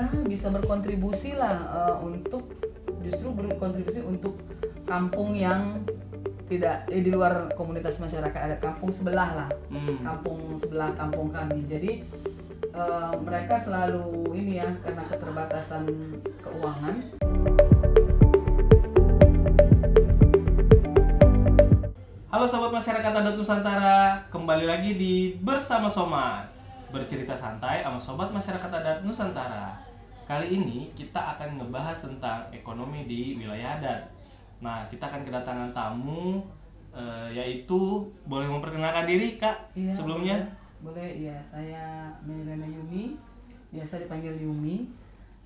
bisa berkontribusi lah untuk justru berkontribusi untuk kampung yang tidak di luar komunitas masyarakat adat, kampung sebelah lah, kampung sebelah kampung kami. Jadi mereka selalu ini ya, karena keterbatasan keuangan. Halo Sobat Masyarakat Adat Nusantara, kembali lagi di Bersama Somat, bercerita santai sama Sobat Masyarakat Adat Nusantara. Kali ini kita akan ngebahas tentang ekonomi di wilayah adat. Nah, kita akan kedatangan tamu, yaitu boleh memperkenalkan diri Kak Iya, sebelumnya? Boleh, iya. Saya Melena Yumi, biasa dipanggil Yumi.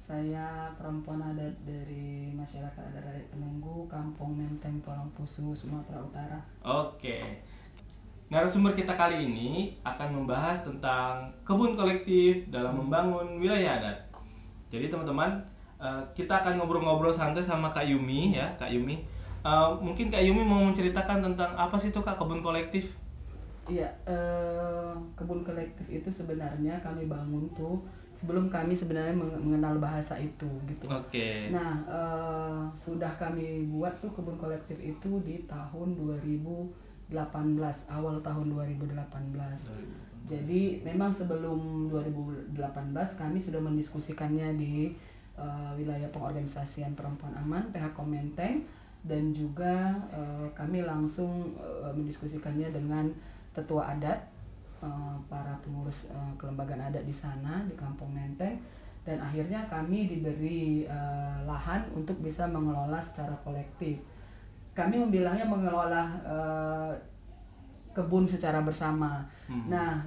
Saya perempuan adat dari masyarakat adat Penunggu, Kampung Menteng, Tolongpusu, Sumatera Utara. Oke. Narasumber kita kali ini akan membahas tentang kebun kolektif dalam membangun wilayah adat. Jadi teman-teman, kita akan ngobrol-ngobrol santai sama Kak Yumi ya, Kak Yumi. Mungkin Kak Yumi mau menceritakan tentang apa sih itu Kak kebun kolektif? Iya, kebun kolektif itu sebenarnya kami bangun tuh sebelum kami sebenarnya mengenal bahasa itu gitu. Oke. Nah, sudah kami buat tuh kebun kolektif itu di tahun 2018, awal tahun 2018. Jadi memang sebelum 2018 kami sudah mendiskusikannya di wilayah pengorganisasian Perempuan Aman PH Menteng, dan juga kami langsung mendiskusikannya dengan tetua adat, para pengurus kelembagaan adat di sana di Kampung Menteng, dan akhirnya kami diberi lahan untuk bisa mengelola secara kolektif. Kami membilangnya mengelola kebun secara bersama. Nah,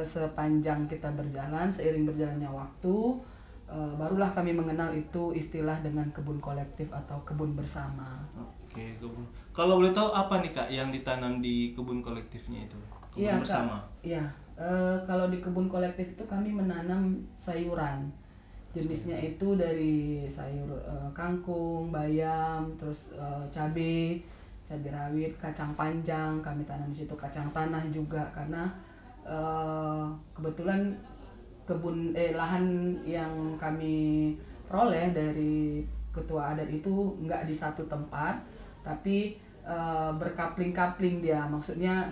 sepanjang kita berjalan, seiring berjalannya waktu, barulah kami mengenal itu istilah dengan kebun kolektif atau kebun bersama. Oke, kebun. Kalau boleh tahu apa nih Kak yang ditanam di kebun kolektifnya itu? Kebun bersama. Iya, kalau di kebun kolektif itu kami menanam sayuran. Jenisnya itu dari sayur kangkung, bayam, terus cabai rawit, kacang panjang. Kami tanam di situ kacang tanah juga, karena kebetulan lahan yang kami peroleh dari ketua adat itu nggak di satu tempat, tapi berkapling-kapling dia. Maksudnya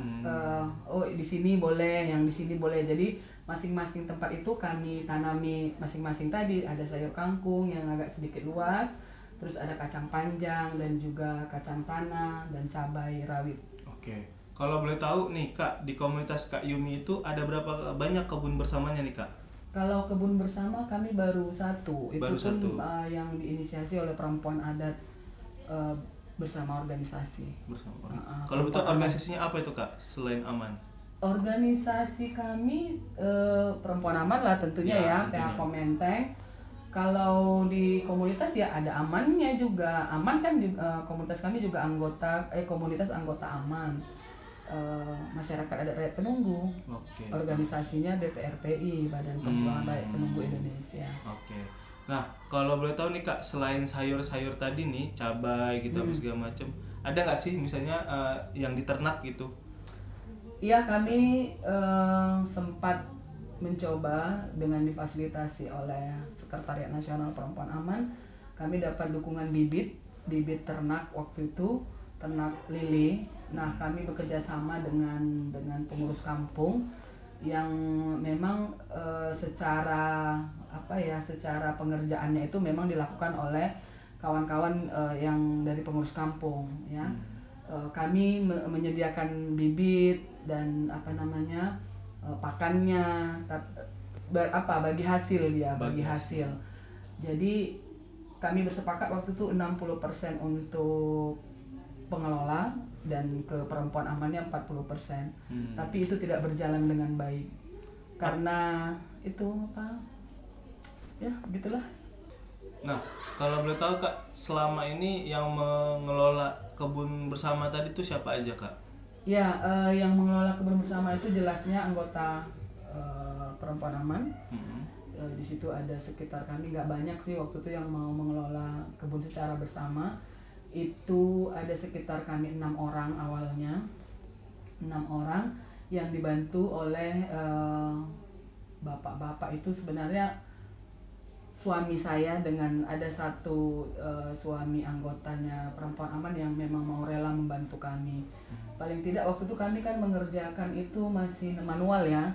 oh di sini boleh, yang di sini boleh. Jadi masing-masing tempat itu kami tanami masing-masing. Tadi ada sayur kangkung yang agak sedikit luas, terus ada kacang panjang dan juga kacang tanah dan cabai rawit. Oke. Kalau boleh tahu nih Kak, di komunitas Kak Yumi itu ada berapa banyak kebun bersamanya nih Kak? Kalau kebun bersama kami baru satu. Itu Baru pun satu. yang diinisiasi oleh perempuan adat bersama organisasi. Bersama. Kalau betul organisasinya apa itu Kak selain Aman? Organisasi kami Perempuan Aman lah tentunya ya, PH Menteng. Kalau di komunitas ya ada Amannya juga. Aman kan komunitas kami juga komunitas anggota Aman, masyarakat adat rakyat Penunggu. Oke. Organisasinya BPRPI, Badan Perjuangan Rakyat Penunggu Indonesia. Oke. Nah, kalau boleh tahu nih Kak, selain sayur-sayur tadi nih, cabai gitu apa segala macam, ada nggak sih misalnya yang diternak gitu? Iya, kami sempat mencoba dengan difasilitasi oleh Sekretariat Nasional Perempuan Aman. Kami dapat dukungan bibit ternak waktu itu, ternak lele. Nah, kami bekerja sama dengan pengurus kampung yang memang secara pengerjaannya itu memang dilakukan oleh kawan-kawan yang dari pengurus kampung ya. Kami menyediakan bibit dan pakannya, bagi hasil dia, bagi hasil. Jadi kami bersepakat waktu itu 60% untuk pengelola dan ke perempuan amannya 40%. Tapi itu tidak berjalan dengan baik karena itu ya gitulah. Nah, kalau boleh tahu Kak, selama ini yang mengelola kebun bersama tadi itu siapa aja Kak? Ya, yang mengelola kebun bersama itu jelasnya anggota Perempuan Aman. Di situ ada sekitar, kami nggak banyak sih waktu itu yang mau mengelola kebun secara bersama. Itu ada sekitar kami 6 orang awalnya, 6 orang yang dibantu oleh bapak-bapak. Itu sebenarnya suami saya dengan ada satu suami anggotanya perempuan aman yang memang mau rela membantu kami. Paling tidak waktu itu kami kan mengerjakan itu masih manual ya,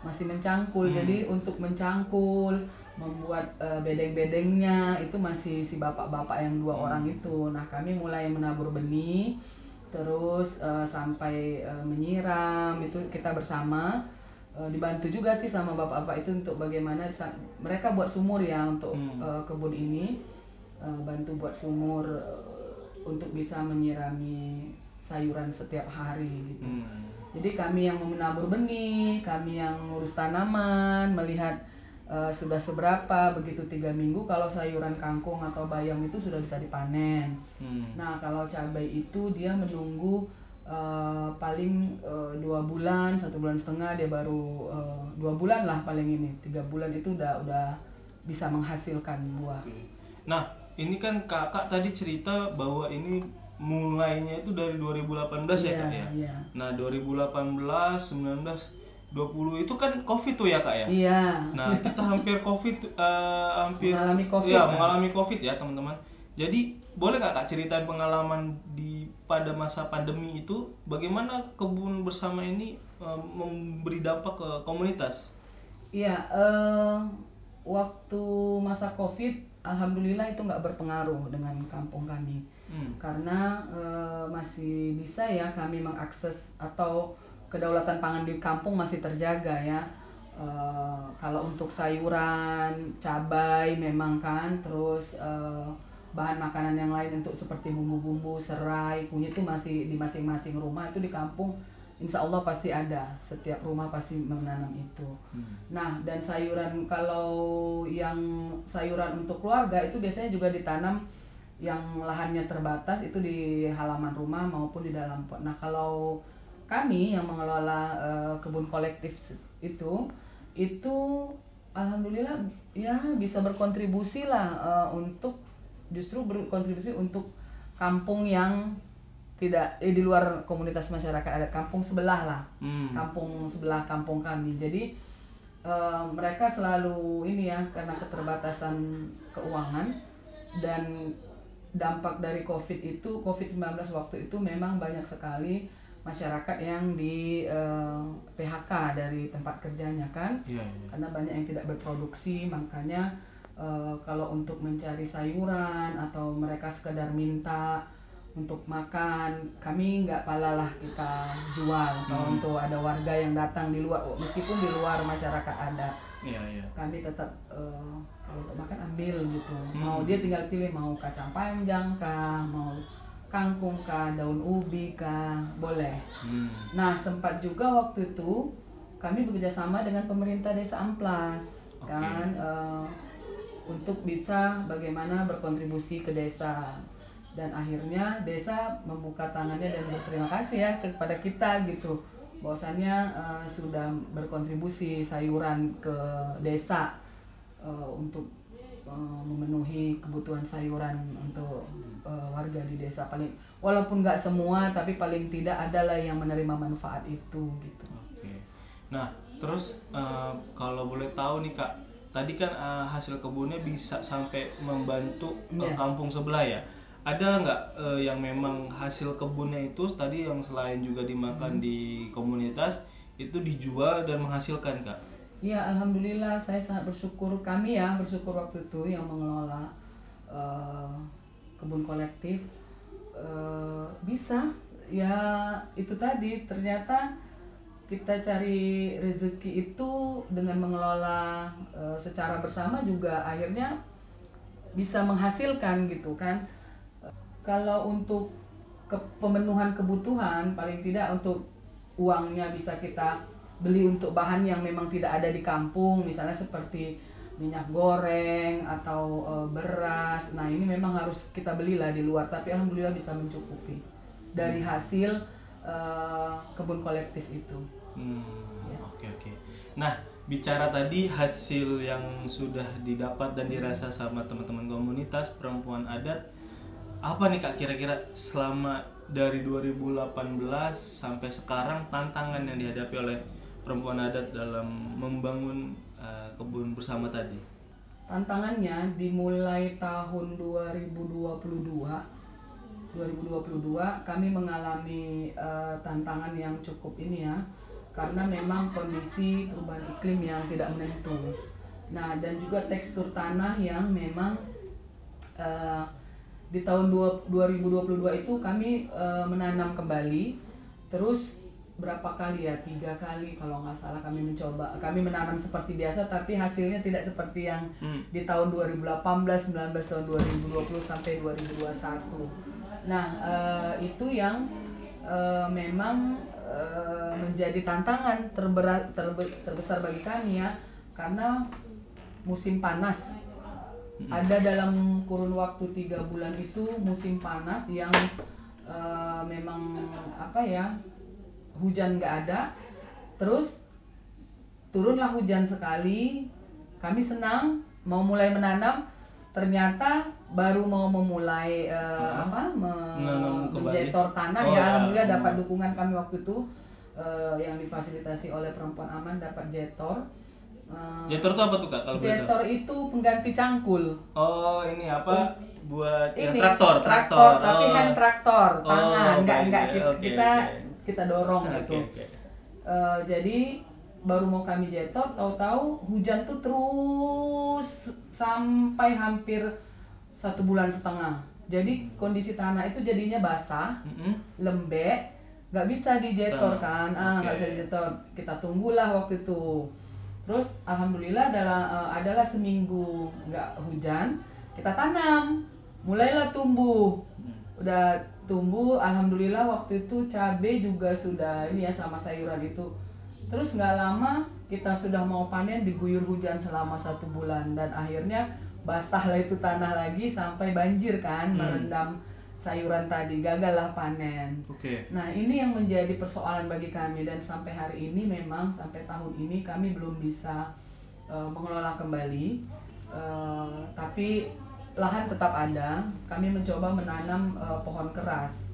masih mencangkul. Jadi untuk mencangkul, membuat bedeng-bedengnya itu masih si bapak-bapak yang 2 orang itu. Nah kami mulai menabur benih, terus sampai menyiram itu kita bersama. Dibantu juga sih sama bapak-bapak itu untuk bagaimana mereka buat sumur ya untuk kebun ini, bantu buat sumur untuk bisa menyirami sayuran setiap hari gitu. Jadi kami yang menabur benih, kami yang ngurus tanaman, melihat sudah seberapa, begitu 3 minggu kalau sayuran kangkung atau bayam itu sudah bisa dipanen. Nah kalau cabai itu dia menunggu paling 2 bulan, 1,5 bulan dia baru 2 bulan lah paling ini, 3 bulan itu udah bisa menghasilkan buah. Nah ini kan kakak tadi cerita bahwa ini mulainya itu dari 2018 ya kak ya? Iya. Nah 2018, 19, 20 itu kan COVID tuh ya kak ya? Iya. Nah kita hampir COVID, Mengalami COVID, ya, kan? mengalami COVID ya teman-teman. Jadi boleh nggak kak ceritain pengalaman pada masa pandemi itu bagaimana kebun bersama ini memberi dampak ke komunitas? Iya, waktu masa COVID, alhamdulillah itu nggak berpengaruh dengan kampung kami, karena masih bisa ya kami mengakses atau kedaulatan pangan di kampung masih terjaga ya. Kalau untuk sayuran, cabai memang kan, terus bahan makanan yang lain untuk seperti bumbu-bumbu, serai, kunyit itu masih di masing-masing rumah itu di kampung. Insya Allah pasti ada, setiap rumah pasti menanam itu. Nah dan sayuran, kalau yang sayuran untuk keluarga itu biasanya juga ditanam yang lahannya terbatas itu di halaman rumah maupun di dalam pot. Nah kalau kami yang mengelola kebun kolektif itu alhamdulillah ya bisa berkontribusi lah untuk justru berkontribusi untuk kampung yang tidak di luar komunitas masyarakat adat, kampung sebelah lah, kampung sebelah kampung kami. Jadi mereka selalu ini ya, karena keterbatasan keuangan dan dampak dari COVID-19 waktu itu memang banyak sekali masyarakat yang di PHK dari tempat kerjanya kan, karena banyak yang tidak berproduksi. Makanya kalau untuk mencari sayuran atau mereka sekedar minta untuk makan, kami nggak palalah kita jual. Kalau untuk ada warga yang datang di luar, meskipun di luar masyarakat ada, kami tetap kalau untuk makan ambil gitu. Mau dia tinggal pilih, mau kacang panjang kah, mau kangkung kah, daun ubi kah, boleh. Nah sempat juga waktu itu kami bekerjasama dengan pemerintah desa Amplas kan, untuk bisa bagaimana berkontribusi ke desa, dan akhirnya desa membuka tangannya dan berterima kasih ya kepada kita gitu, bahwasannya sudah berkontribusi sayuran ke desa untuk memenuhi kebutuhan sayuran untuk warga di desa. Paling walaupun nggak semua, tapi paling tidak adalah yang menerima manfaat itu gitu. Nah terus kalau boleh tahu nih kak, tadi kan hasil kebunnya bisa sampai membantu kampung sebelah ya. Ada nggak yang memang hasil kebunnya itu tadi yang selain juga dimakan di komunitas itu dijual dan menghasilkan kak? Ya alhamdulillah, saya sangat bersyukur, kami ya bersyukur waktu itu yang mengelola kebun kolektif bisa ya. Itu tadi ternyata kita cari rezeki itu dengan mengelola secara bersama juga akhirnya bisa menghasilkan gitu kan. Kalau untuk pemenuhan kebutuhan, paling tidak untuk uangnya bisa kita beli untuk bahan yang memang tidak ada di kampung, misalnya seperti minyak goreng atau beras. Nah ini memang harus kita belilah di luar, tapi alhamdulillah bisa mencukupi dari hasil kebun kolektif itu. Oke. Nah bicara tadi hasil yang sudah didapat dan dirasa sama teman-teman komunitas perempuan adat, apa nih kak kira-kira selama dari 2018 sampai sekarang tantangan yang dihadapi oleh perempuan adat dalam membangun kebun bersama tadi? tantangannya dimulai tahun 2022 kami mengalami tantangan yang cukup ini ya, karena memang kondisi perubahan iklim yang tidak menentu. Nah, dan juga tekstur tanah yang memang di tahun 2022 itu kami menanam kembali, terus berapa kali ya, 3 kali kalau nggak salah kami menanam seperti biasa, tapi hasilnya tidak seperti yang di tahun 2018, 19, tahun 2020 sampai 2021. Nah, itu yang memang menjadi tantangan terbesar bagi kami ya, karena musim panas. Ada dalam kurun waktu 3 bulan itu musim panas yang memang hujan nggak ada, terus turunlah hujan sekali. Kami senang mau mulai menanam, ternyata baru mau memulai menjetor tanah ya. Alhamdulillah dapat dukungan kami waktu itu yang difasilitasi oleh Perempuan Aman, dapat jetor. Jetor itu apa tuh Kak? Kalau jetor itu pengganti cangkul. Oh, ini apa? Buat ini, traktor. Tapi hand traktor, tangan, kita dorong gitu. Jadi baru mau kami jetor, tahu-tahu hujan tuh terus sampai hampir 1,5 bulan. Jadi kondisi tanah itu jadinya basah, lembek, nggak bisa dijetor kan, nggak bisa dijetor. Kita tunggulah waktu itu. Terus alhamdulillah adalah seminggu nggak hujan, kita tanam, mulailah tumbuh. Udah tumbuh, alhamdulillah waktu itu cabai juga sudah ini ya, sama sayuran itu. Terus nggak lama kita sudah mau panen, diguyur hujan selama 1 bulan, dan akhirnya basahlah itu tanah lagi sampai banjir kan, merendam sayuran tadi, gagallah panen. Nah, ini yang menjadi persoalan bagi kami, dan sampai hari ini memang sampai tahun ini kami belum bisa mengelola kembali, tapi lahan tetap ada. Kami mencoba menanam pohon keras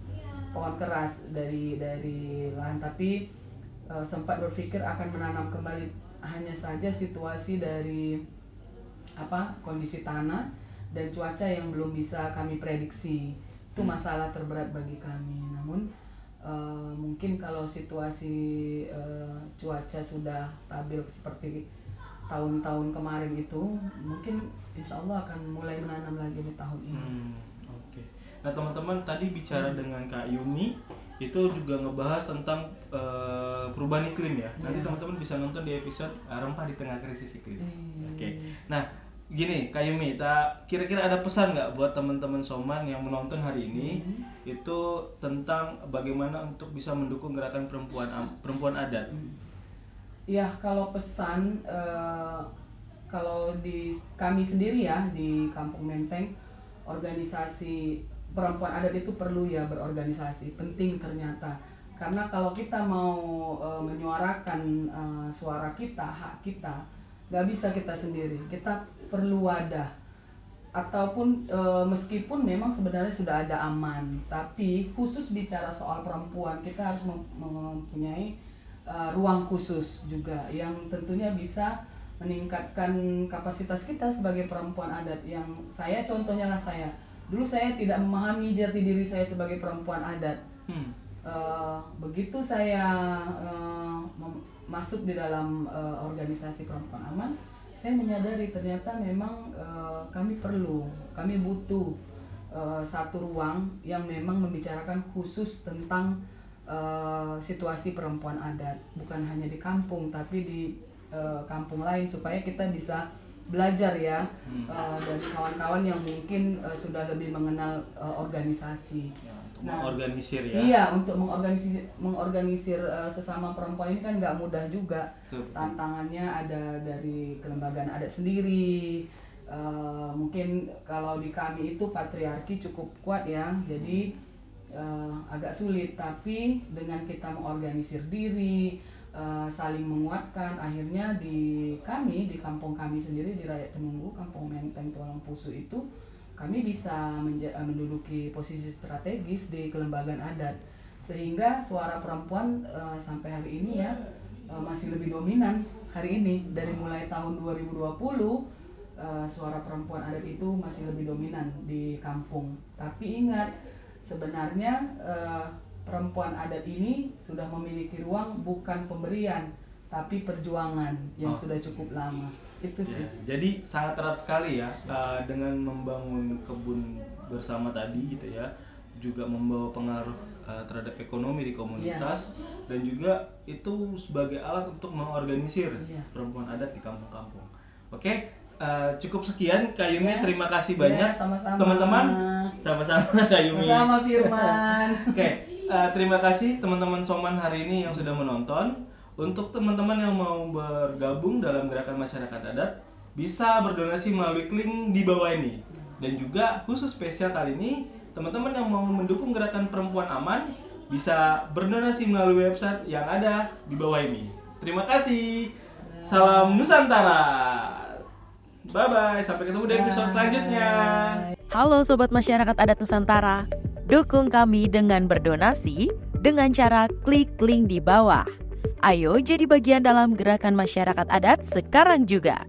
dari lahan, tapi sempat berpikir akan menanam kembali, hanya saja situasi dari kondisi tanah dan cuaca yang belum bisa kami prediksi. Itu masalah terberat bagi kami. Namun mungkin kalau situasi cuaca sudah stabil seperti tahun-tahun kemarin itu, mungkin insya Allah akan mulai menanam lagi di tahun ini. Nah teman-teman, tadi bicara dengan Kak Yumi itu juga ngebahas tentang perubahan iklim ya. Nanti teman-teman bisa nonton di episode Rempah di Tengah Krisis Iklim. Nah gini Kak Yumi, kira-kira ada pesan nggak buat teman-teman Soman yang menonton hari ini itu tentang bagaimana untuk bisa mendukung gerakan perempuan adat? Ya, kalau pesan, kalau di kami sendiri ya di Kampung Menteng, organisasi perempuan adat itu perlu ya berorganisasi, penting ternyata. Karena kalau kita mau menyuarakan suara kita, hak kita, nggak bisa kita sendiri, kita perlu wadah. Ataupun meskipun memang sebenarnya sudah ada aman, tapi khusus bicara soal perempuan, kita harus mempunyai ruang khusus juga yang tentunya bisa meningkatkan kapasitas kita sebagai perempuan adat. Yang saya, contohnya lah saya, dulu saya tidak memahami jati diri saya sebagai perempuan adat. Begitu saya masuk di dalam organisasi Perempuan Aman, saya menyadari ternyata memang kami butuh satu ruang yang memang membicarakan khusus tentang situasi perempuan adat, bukan hanya di kampung tapi di kampung lain, supaya kita bisa belajar ya dari kawan-kawan yang mungkin sudah lebih mengenal organisasi. Mengorganisir ya. Iya, untuk mengorganisir sesama perempuan ini kan nggak mudah juga. Tantangannya ada dari kelembagaan adat sendiri. Mungkin kalau di kami itu patriarki cukup kuat ya, jadi agak sulit. Tapi dengan kita mengorganisir diri, saling menguatkan, akhirnya di kampung kami sendiri di Rakyat Temunggu, Kampung Menteng Tualang Pusu itu, kami bisa menduduki posisi strategis di kelembagaan adat, sehingga suara perempuan sampai hari ini ya masih lebih dominan hari ini. Dari mulai tahun 2020 suara perempuan adat itu masih lebih dominan di kampung. Tapi ingat, sebenarnya perempuan adat ini sudah memiliki ruang bukan pemberian, tapi perjuangan yang sudah cukup lama. Itu sih. Jadi sangat erat sekali ya dengan membangun kebun bersama tadi gitu ya, juga membawa pengaruh terhadap ekonomi di komunitas, dan juga itu sebagai alat untuk mengorganisir perempuan adat di kampung-kampung. Oke, cukup sekian Kak Yumi, terima kasih banyak. Sama-sama. Teman-teman, sama-sama Kak Yumi. Sama Firman. Oke, terima kasih teman-teman Soman hari ini yang sudah menonton. Untuk teman-teman yang mau bergabung dalam gerakan masyarakat adat, bisa berdonasi melalui link di bawah ini. Dan juga khusus spesial kali ini, teman-teman yang mau mendukung gerakan perempuan aman bisa berdonasi melalui website yang ada di bawah ini. Terima kasih. Salam Nusantara. Bye-bye, sampai ketemu di episode selanjutnya. Halo Sobat Masyarakat Adat Nusantara, dukung kami dengan berdonasi dengan cara klik link di bawah. Ayo jadi bagian dalam gerakan masyarakat adat sekarang juga.